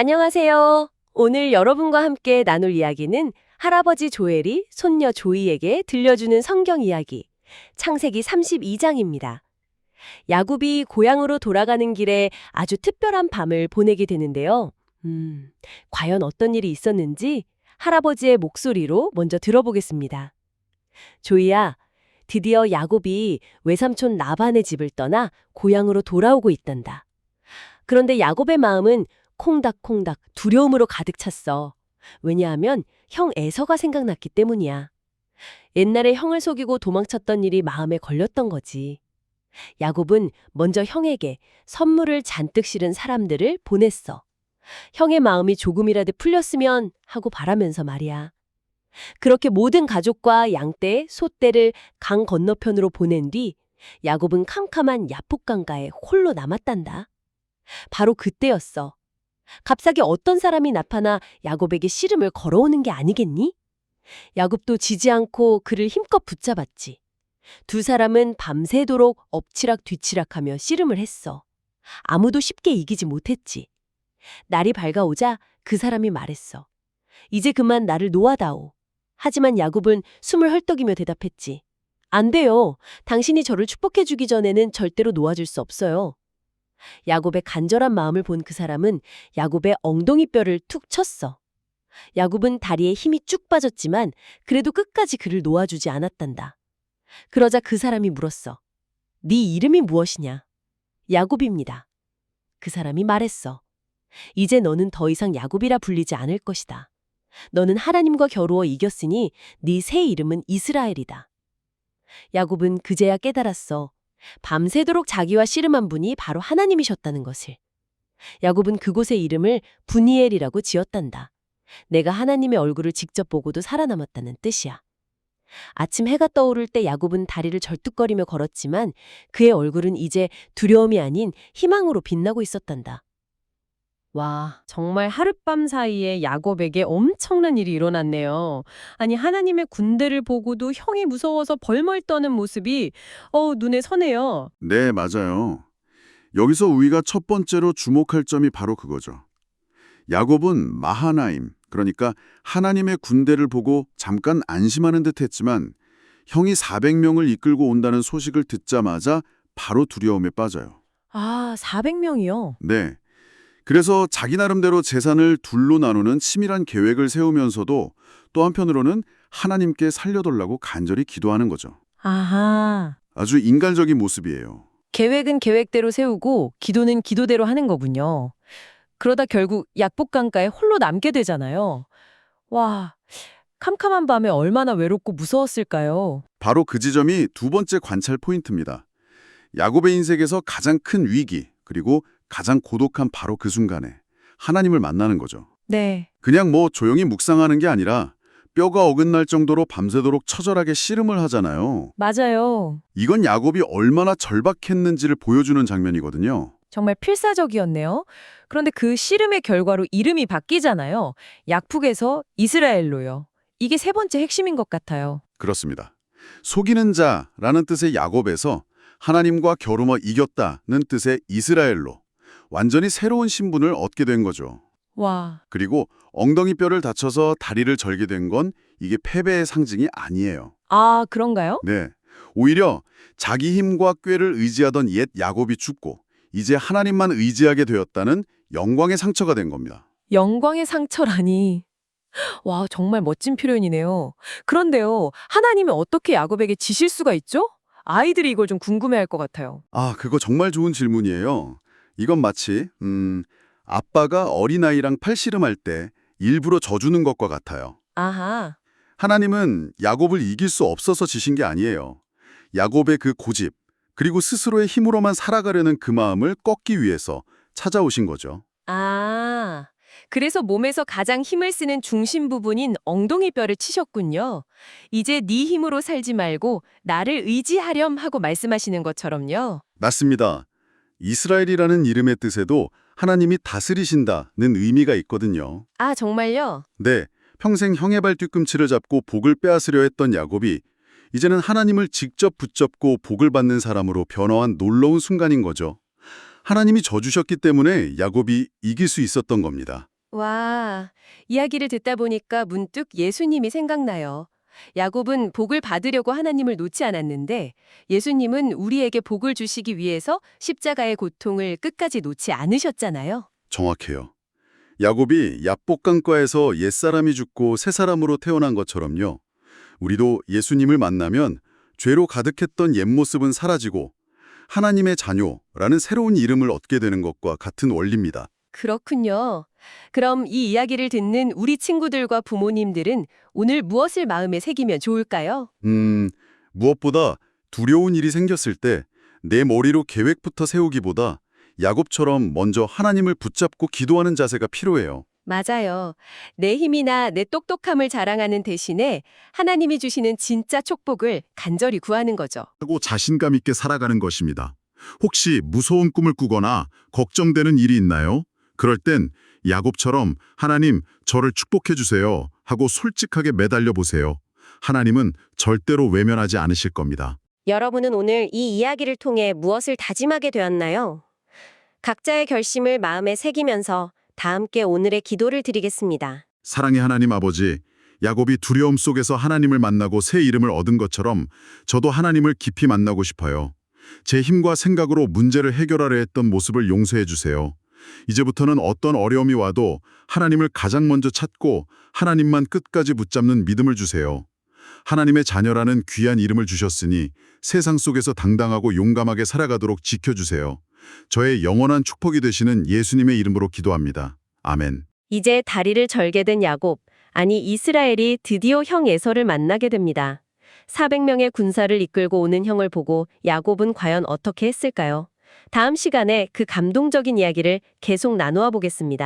안녕하세요. 오늘 여러분과 함께 나눌 이야기는 할아버지 조엘이 손녀 조이에게 들려주는 성경 이야기, 창세기 32장입니다. 야곱이 고향으로 돌아가는 길에 아주 특별한 밤을 보내게 되는데요. 과연 어떤 일이 있었는지 할아버지의 목소리로 먼저 들어보겠습니다. 조이야, 드디어 야곱이 외삼촌 라반의 집을 떠나 고향으로 돌아오고 있단다. 그런데 야곱의 마음은 콩닥콩닥 두려움으로 가득 찼어. 왜냐하면 형 에서가 생각났기 때문이야. 옛날에 형을 속이고 도망쳤던 일이 마음에 걸렸던 거지. 야곱은 먼저 형에게 선물을 잔뜩 실은 사람들을 보냈어. 형의 마음이 조금이라도 풀렸으면 하고 바라면서 말이야. 그렇게 모든 가족과 양떼, 소떼를 강 건너편으로 보낸 뒤 야곱은 캄캄한 야복강가에 홀로 남았단다. 바로 그때였어. 갑자기 어떤 사람이 나타나 야곱에게 씨름을 걸어오는 게 아니겠니? 야곱도 지지 않고 그를 힘껏 붙잡았지. 두 사람은 밤새도록 엎치락 뒤치락하며 씨름을 했어. 아무도 쉽게 이기지 못했지. 날이 밝아오자 그 사람이 말했어. 이제 그만 나를 놓아다오. 하지만 야곱은 숨을 헐떡이며 대답했지. 안 돼요. 당신이 저를 축복해주기 전에는 절대로 놓아줄 수 없어요. 야곱의 간절한 마음을 본 그 사람은 야곱의 엉덩이뼈를 툭 쳤어. 야곱은 다리에 힘이 쭉 빠졌지만 그래도 끝까지 그를 놓아주지 않았단다. 그러자 그 사람이 물었어. 네 이름이 무엇이냐? 야곱입니다. 그 사람이 말했어. 이제 너는 더 이상 야곱이라 불리지 않을 것이다. 너는 하나님과 겨루어 이겼으니 네 새 이름은 이스라엘이다. 야곱은 그제야 깨달았어. 밤새도록 자기와 씨름한 분이 바로 하나님이셨다는 것을. 야곱은 그곳의 이름을 분이엘이라고 지었단다. 내가 하나님의 얼굴을 직접 보고도 살아남았다는 뜻이야. 아침 해가 떠오를 때 야곱은 다리를 절뚝거리며 걸었지만 그의 얼굴은 이제 두려움이 아닌 희망으로 빛나고 있었단다. 와, 정말 하룻밤 사이에 야곱에게 엄청난 일이 일어났네요. 아니, 하나님의 군대를 보고도 형이 무서워서 벌벌 떠는 모습이 눈에 선해요. 네, 맞아요. 여기서 우리가 첫 번째로 주목할 점이 바로 그거죠. 야곱은 마하나임, 그러니까 하나님의 군대를 보고 잠깐 안심하는 듯 했지만 형이 400명을 이끌고 온다는 소식을 듣자마자 바로 두려움에 빠져요. 아, 400명이요? 네. 그래서 자기 나름대로 재산을 둘로 나누는 치밀한 계획을 세우면서도 또 한편으로는 하나님께 살려달라고 간절히 기도하는 거죠. 아하. 아주 인간적인 모습이에요. 계획은 계획대로 세우고 기도는 기도대로 하는 거군요. 그러다 결국 약복강가에 홀로 남게 되잖아요. 와, 캄캄한 밤에 얼마나 외롭고 무서웠을까요? 바로 그 지점이 두 번째 관찰 포인트입니다. 야곱의 인생에서 가장 큰 위기, 그리고 가장 고독한 바로 그 순간에 하나님을 만나는 거죠. 네. 그냥 뭐 조용히 묵상하는 게 아니라 뼈가 어긋날 정도로 밤새도록 처절하게 씨름을 하잖아요. 맞아요. 이건 야곱이 얼마나 절박했는지를 보여주는 장면이거든요. 정말 필사적이었네요. 그런데 그 씨름의 결과로 이름이 바뀌잖아요. 약북에서 이스라엘로요. 이게 세 번째 핵심인 것 같아요. 그렇습니다. 속이는 자라는 뜻의 야곱에서 하나님과 겨루며 이겼다는 뜻의 이스라엘로 완전히 새로운 신분을 얻게 된 거죠. 와. 그리고 엉덩이뼈를 다쳐서 다리를 절게 된 건 이게 패배의 상징이 아니에요. 아, 그런가요? 네. 오히려 자기 힘과 꾀를 의지하던 옛 야곱이 죽고 이제 하나님만 의지하게 되었다는 영광의 상처가 된 겁니다. 영광의 상처라니. 와, 정말 멋진 표현이네요. 그런데요, 하나님은 어떻게 야곱에게 지실 수가 있죠? 아이들이 이걸 좀 궁금해할 것 같아요. 아, 그거 정말 좋은 질문이에요. 이건 마치 아빠가 어린아이랑 팔씨름할 때 일부러 져주는 것과 같아요. 아하. 하나님은 야곱을 이길 수 없어서 지신 게 아니에요. 야곱의 그 고집, 그리고 스스로의 힘으로만 살아가려는 그 마음을 꺾기 위해서 찾아오신 거죠. 아, 그래서 몸에서 가장 힘을 쓰는 중심 부분인 엉덩이뼈를 치셨군요. 이제 네 힘으로 살지 말고 나를 의지하렴 하고 말씀하시는 것처럼요. 맞습니다. 이스라엘이라는 이름의 뜻에도 하나님이 다스리신다는 의미가 있거든요. 아, 정말요? 네, 평생 형의 발 뒤꿈치를 잡고 복을 빼앗으려 했던 야곱이 이제는 하나님을 직접 붙잡고 복을 받는 사람으로 변화한 놀라운 순간인 거죠. 하나님이 져주셨기 때문에 야곱이 이길 수 있었던 겁니다. 와, 이야기를 듣다 보니까 문득 예수님이 생각나요. 야곱은 복을 받으려고 하나님을 놓지 않았는데 예수님은 우리에게 복을 주시기 위해서 십자가의 고통을 끝까지 놓지 않으셨잖아요. 정확해요. 야곱이 야복강가에서 옛사람이 죽고 새 사람으로 태어난 것처럼요. 우리도 예수님을 만나면 죄로 가득했던 옛 모습은 사라지고 하나님의 자녀라는 새로운 이름을 얻게 되는 것과 같은 원리입니다. 그렇군요. 그럼 이 이야기를 듣는 우리 친구들과 부모님들은 오늘 무엇을 마음에 새기면 좋을까요? 무엇보다 두려운 일이 생겼을 때 내 머리로 계획부터 세우기보다 야곱처럼 먼저 하나님을 붙잡고 기도하는 자세가 필요해요. 맞아요. 내 힘이나 내 똑똑함을 자랑하는 대신에 하나님이 주시는 진짜 축복을 간절히 구하는 거죠. 하고 자신감 있게 살아가는 것입니다. 혹시 무서운 꿈을 꾸거나 걱정되는 일이 있나요? 그럴 땐 야곱처럼 하나님 저를 축복해 주세요 하고 솔직하게 매달려 보세요. 하나님은 절대로 외면하지 않으실 겁니다. 여러분은 오늘 이 이야기를 통해 무엇을 다짐하게 되었나요? 각자의 결심을 마음에 새기면서 다 함께 오늘의 기도를 드리겠습니다. 사랑의 하나님 아버지, 야곱이 두려움 속에서 하나님을 만나고 새 이름을 얻은 것처럼 저도 하나님을 깊이 만나고 싶어요. 제 힘과 생각으로 문제를 해결하려 했던 모습을 용서해 주세요. 이제부터는 어떤 어려움이 와도 하나님을 가장 먼저 찾고 하나님만 끝까지 붙잡는 믿음을 주세요. 하나님의 자녀라는 귀한 이름을 주셨으니 세상 속에서 당당하고 용감하게 살아가도록 지켜주세요. 저의 영원한 축복이 되시는 예수님의 이름으로 기도합니다. 아멘. 이제 다리를 절게 된 야곱, 아니 이스라엘이 드디어 형 에서를 만나게 됩니다. 400명의 군사를 이끌고 오는 형을 보고 야곱은 과연 어떻게 했을까요? 다음 시간에 그 감동적인 이야기를 계속 나누어 보겠습니다.